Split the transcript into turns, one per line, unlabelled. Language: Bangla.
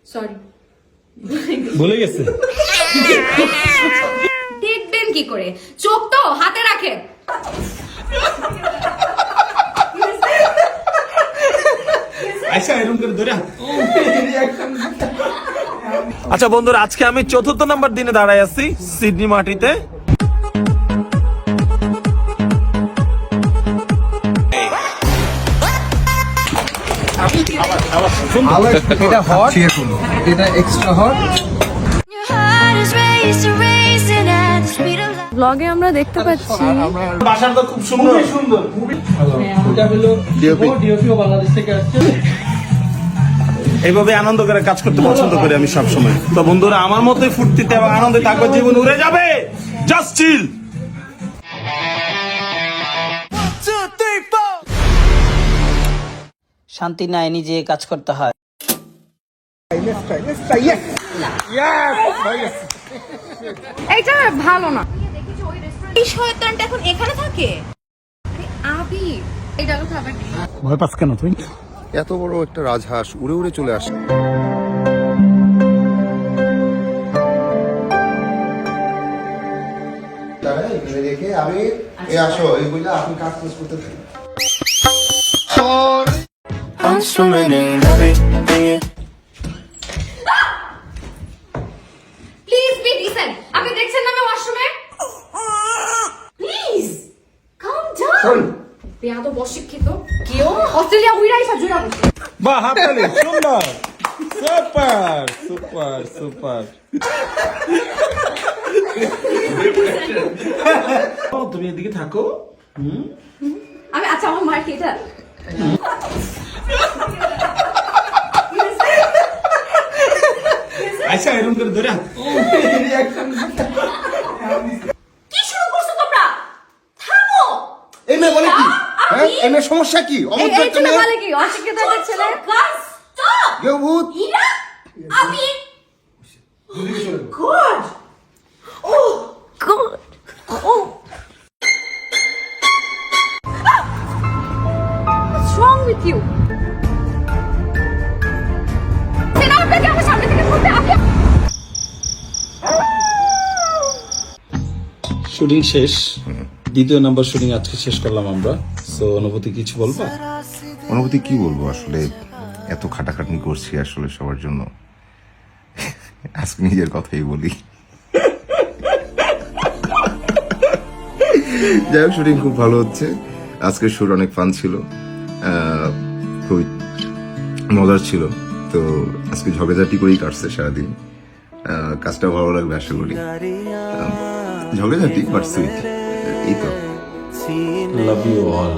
সরি,
ভুলে গেছে।
দেখবেন কি করে? চোখ তো হাতে রাখেন।
আচ্ছা এরকম করে ধরে আচ্ছা বন্ধুরা, আজকে আমি ৪র্থ নাম্বার দিনে দাঁড়ায় আছি সিডনি মাটিতে।
এটা হট, এটা এক্সট্রা হট।
ব্লগে আমরা দেখতে পাচ্ছি
বাসাটা তো খুব সুন্দর সুন্দর, খুবই ভালো। এটা হলো ডিওপিও বাংলাদেশ থেকে আসছে। এইভাবে আনন্দ করে কাজ করতে পছন্দ করি আমি সব সময়। তো বন্ধুরা, আমার মতোই ফুর্তিতে এবং আনন্দে থাকবে, জীবন উড়ে যাবে। Just chill.
শান্তি নাই, নিজে কাজ করতে হয়।
এইটা ভালো না।
এই শয়তানটা এখন এখানে থাকে। আরে আবি, এই ডালো খাবার দিই।
ভয় পাস কেন তুই?
এত বড় একটা রাজহাঁস উড়ে উড়ে চলে আসে। রেখে আমি আসো এইগুলো আপনি কাজ করতে থাকেন।
Please be decent. আপনি দেখছেন না আমি ওয়াশরুমে? Please calm down. বেয়াদব অশিক্ষিত কেউ অস্ট্রেলিয়া উইরা এসে জুড়া বসে।
বাহ, হাততালি, সুন্দর, সুপার সুপার সুপার। তুমি এদিকে থাকো।
আমি আচ্ছা আমার মার কি এটা?
আচ্ছা এরকম করে ধরে
কি শুরু করছো তোমরা? থামো।
এই মেয়ে বলে কি? হ্যাঁ, এই মেয়ের সমস্যা কি?
এই ছেলে বলে কি অশিক্ষিত একটা ছেলে?
স্টপ।
কেউ ভূত।
ইরা আমি god. Oh
God.
oh. What's wrong with you? সেটা আপনাকে আমার সামনে থেকে বলতে আপনি
শুটিং শেষ, দ্বিতীয় নাম্বার শুটিং আজকে শেষ করলাম আমরা। সো অনুভূতি কিছু বলবো?
অনুভূতি কি বলবো, আসলে এত খাটাখাটনি করছি আসলে সবার জন্য, আজকে নিজের কথাই বলি। যাই হোক, শুটিং খুব ভালো হচ্ছে। আজকের শুট অনেক ফান ছিল, খুবই মজার ছিল। তো আজকে ঝগড়াঝাটি করেই কাটছে সারাদিন। কাজটা ভালো লাগবে আশা করি। ঝগড়াঝাটি বাট সুইট, এই তো।
Love you all.